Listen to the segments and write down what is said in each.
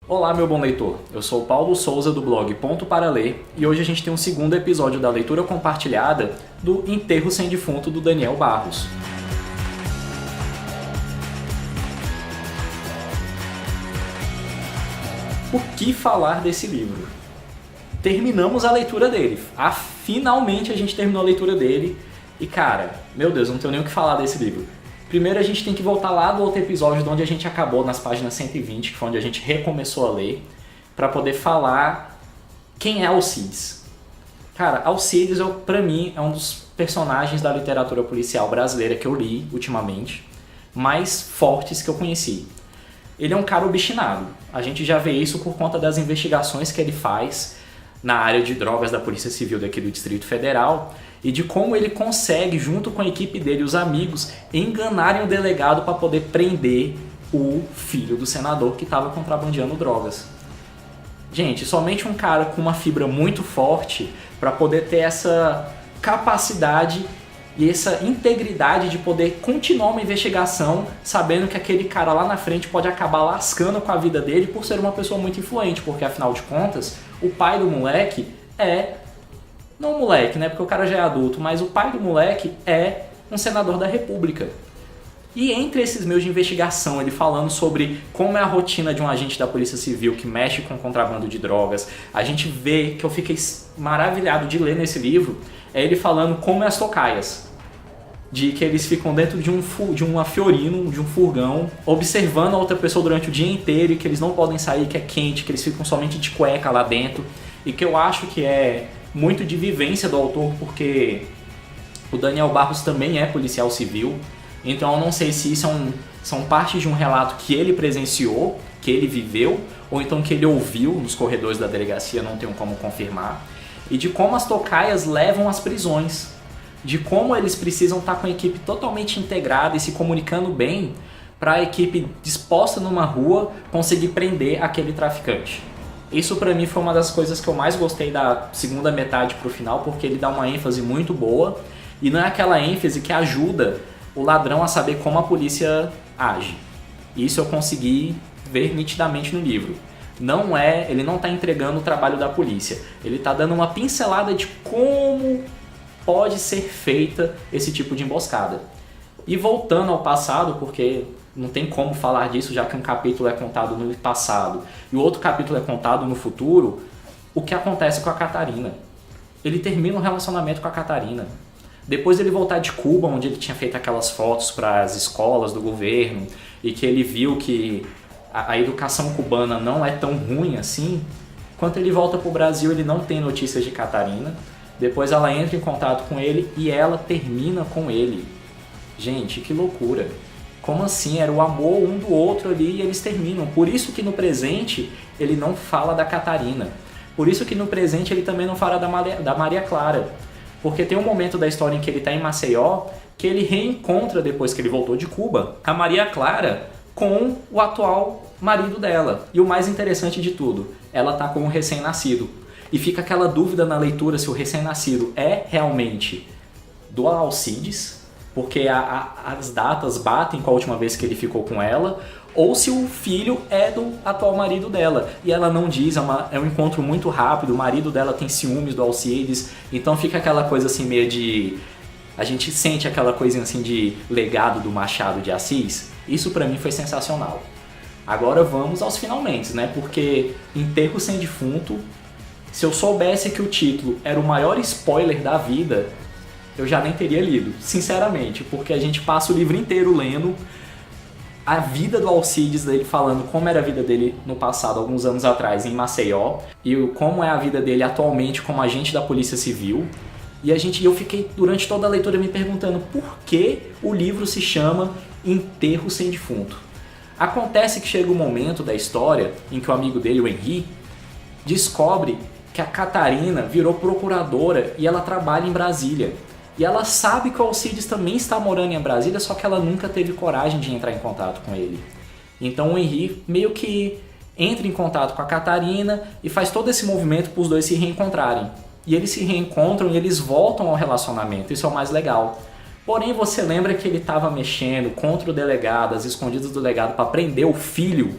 Olá, meu bom leitor. Eu sou o Paulo Souza do blog Ponto para Ler e hoje a gente tem um segundo episódio da leitura compartilhada do Enterro Sem Defunto do Daniel Barros. Por que falar desse livro? Terminamos a leitura dele. Finalmente a gente terminou a leitura dele e cara, meu Deus, não tenho nem o que falar desse livro. Primeiro a gente tem que voltar lá do outro episódio de onde a gente acabou, nas páginas 120, que foi onde a gente recomeçou a ler, para poder falar quem é Alcides. Cara, Alcides, pra mim, é um dos personagens da literatura policial brasileira que eu li ultimamente, mais fortes que eu conheci. Ele é um cara obstinado. A gente já vê isso por conta das investigações que ele faz na área de drogas da Polícia Civil daqui do Distrito Federal, e de como ele consegue, junto com a equipe dele, os amigos, enganarem o delegado para poder prender o filho do senador que estava contrabandeando drogas. Gente, somente um cara com uma fibra muito forte para poder ter essa capacidade e essa integridade de poder continuar uma investigação sabendo que aquele cara lá na frente pode acabar lascando com a vida dele por ser uma pessoa muito influente, porque afinal de contas, o pai do moleque não o moleque, né? Porque o cara já é adulto, mas o pai do moleque é um senador da República. E entre esses meios de investigação, ele falando sobre como é a rotina de um agente da Polícia Civil que mexe com contrabando de drogas, a gente vê, que eu fiquei maravilhado de ler nesse livro, é ele falando como é as tocaias. De que eles ficam dentro de uma Fiorino, de um furgão, observando a outra pessoa durante o dia inteiro e que eles não podem sair, que é quente, que eles ficam somente de cueca lá dentro. E que eu acho que é muito de vivência do autor, porque o Daniel Barros também é policial civil, então eu não sei se isso são partes de um relato que ele presenciou, que ele viveu, ou então que ele ouviu nos corredores da delegacia, não tenho como confirmar, e de como as tocaias levam às prisões, de como eles precisam estar com a equipe totalmente integrada e se comunicando bem para a equipe disposta numa rua conseguir prender aquele traficante. Isso pra mim foi uma das coisas que eu mais gostei da segunda metade pro final, porque ele dá uma ênfase muito boa e não é aquela ênfase que ajuda o ladrão a saber como a polícia age. Isso eu consegui ver nitidamente no livro. Ele não está entregando o trabalho da polícia, ele está dando uma pincelada de como pode ser feita esse tipo de emboscada. E voltando ao passado, porque não tem como falar disso, já que um capítulo é contado no passado e o outro capítulo é contado no futuro, o que acontece com a Catarina? Ele termina um relacionamento com a Catarina. Depois ele voltar de Cuba, onde ele tinha feito aquelas fotos para as escolas do governo e que ele viu que a educação cubana não é tão ruim assim, quando ele volta para o Brasil ele não tem notícias de Catarina. Depois ela entra em contato com ele e ela termina com ele. Gente, que loucura! Como assim? Era o amor um do outro ali e eles terminam. Por isso que no presente ele não fala da Catarina. Por isso que no presente ele também não fala da Maria Clara. Porque tem um momento da história em que ele está em Maceió que ele reencontra, depois que ele voltou de Cuba, a Maria Clara com o atual marido dela. E o mais interessante de tudo, ela está com um recém-nascido. E fica aquela dúvida na leitura se o recém-nascido é realmente do Alcides, porque as datas batem com a última vez que ele ficou com ela, ou se o filho é do atual marido dela. E ela não diz, é um encontro muito rápido, o marido dela tem ciúmes do Alcides, então fica aquela coisa assim meio de... A gente sente aquela coisinha assim de legado do Machado de Assis. Isso pra mim foi sensacional. Agora vamos aos finalmente, né? Porque Enterro Sem Defunto, se eu soubesse que o título era o maior spoiler da vida, eu já nem teria lido, sinceramente, porque a gente passa o livro inteiro lendo a vida do Alcides, dele falando como era a vida dele no passado, alguns anos atrás, em Maceió, e como é a vida dele atualmente como agente da Polícia Civil. E eu fiquei durante toda a leitura me perguntando por que o livro se chama Enterro Sem Defunto. Acontece que chega um momento da história em que o amigo dele, o Henri, descobre que a Catarina virou procuradora e ela trabalha em Brasília. E ela sabe que o Alcides também está morando em Brasília, só que ela nunca teve coragem de entrar em contato com ele. Então o Henri meio que entra em contato com a Catarina e faz todo esse movimento para os dois se reencontrarem. E eles se reencontram e eles voltam ao relacionamento, isso é o mais legal. Porém, você lembra que ele estava mexendo contra o delegado, às escondidas do delegado, para prender o filho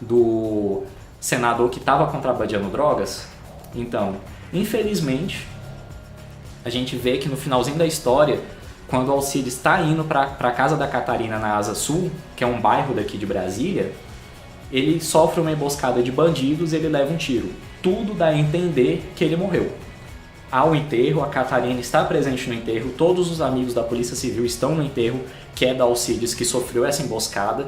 do senador que estava contrabandeando drogas. Então, infelizmente, a gente vê que no finalzinho da história, quando o Alcides está indo para a casa da Catarina na Asa Sul, que é um bairro daqui de Brasília, ele sofre uma emboscada de bandidos e ele leva um tiro. Tudo dá a entender que ele morreu. Ao enterro, a Catarina está presente no enterro, todos os amigos da Polícia Civil estão no enterro, que é da Alcides, que sofreu essa emboscada,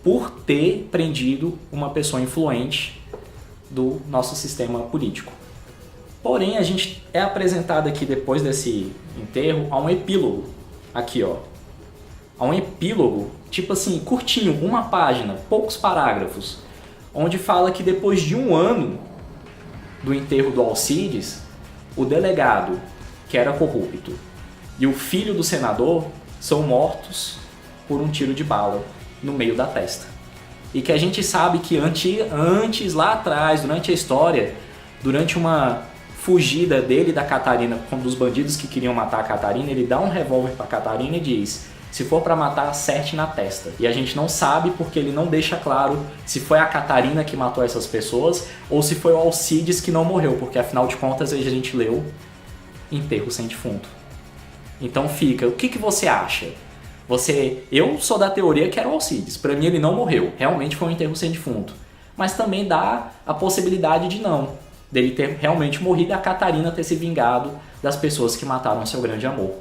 por ter prendido uma pessoa influente do nosso sistema político. Porém, a gente é apresentado aqui, depois desse enterro, a um epílogo. Aqui, ó. A um epílogo, tipo assim, curtinho, uma página, poucos parágrafos, onde fala que depois de um ano do enterro do Alcides, o delegado, que era corrupto, e o filho do senador são mortos por um tiro de bala no meio da testa. E que a gente sabe que antes, lá atrás, durante a história, durante uma fugida dele e da Catarina, dos bandidos que queriam matar a Catarina, ele dá um revólver para a Catarina e diz: se for para matar, acerte na testa. E a gente não sabe porque ele não deixa claro se foi a Catarina que matou essas pessoas ou se foi o Alcides que não morreu, porque afinal de contas a gente leu enterro sem defunto. Então fica, o que você acha? Eu sou da teoria que era o Alcides, para mim ele não morreu, realmente foi um enterro sem defunto. Mas também dá a possibilidade de não, dele ter realmente morrido e a Catarina ter se vingado das pessoas que mataram seu grande amor.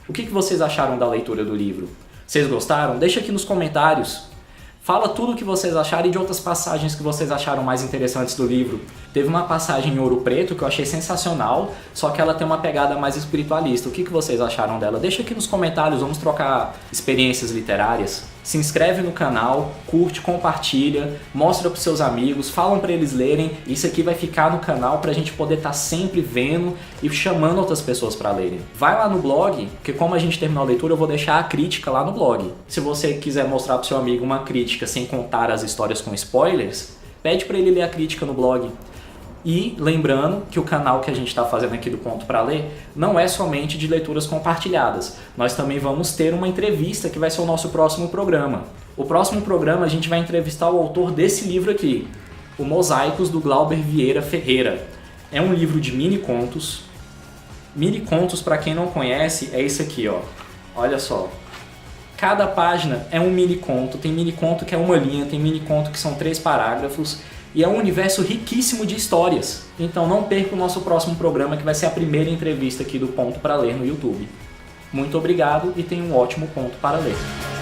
O que vocês acharam da leitura do livro? Vocês gostaram? Deixa aqui nos comentários. Fala tudo o que vocês acharam e de outras passagens que vocês acharam mais interessantes do livro. Teve uma passagem em Ouro Preto que eu achei sensacional, só que ela tem uma pegada mais espiritualista. O que vocês acharam dela? Deixa aqui nos comentários, vamos trocar experiências literárias. Se inscreve no canal, curte, compartilha, mostra para os seus amigos, falam para eles lerem. Isso aqui vai ficar no canal para a gente poder estar sempre vendo e chamando outras pessoas para lerem. Vai lá no blog, porque como a gente terminou a leitura, eu vou deixar a crítica lá no blog. Se você quiser mostrar para o seu amigo uma crítica sem contar as histórias com spoilers, pede para ele ler a crítica no blog. E lembrando que o canal que a gente está fazendo aqui do Ponto para Ler não é somente de leituras compartilhadas. Nós também vamos ter uma entrevista que vai ser o nosso próximo programa. O próximo programa a gente vai entrevistar o autor desse livro aqui, o Mosaicos, do Glauber Vieira Ferreira. É um livro de mini contos. Mini contos, para quem não conhece, é esse aqui, ó. Olha só. Cada página é um mini conto. Tem mini conto que é uma linha, tem mini conto que são 3 parágrafos. E é um universo riquíssimo de histórias. Então não perca o nosso próximo programa, que vai ser a primeira entrevista aqui do Ponto para Ler no YouTube. Muito obrigado e tenha um ótimo ponto para ler.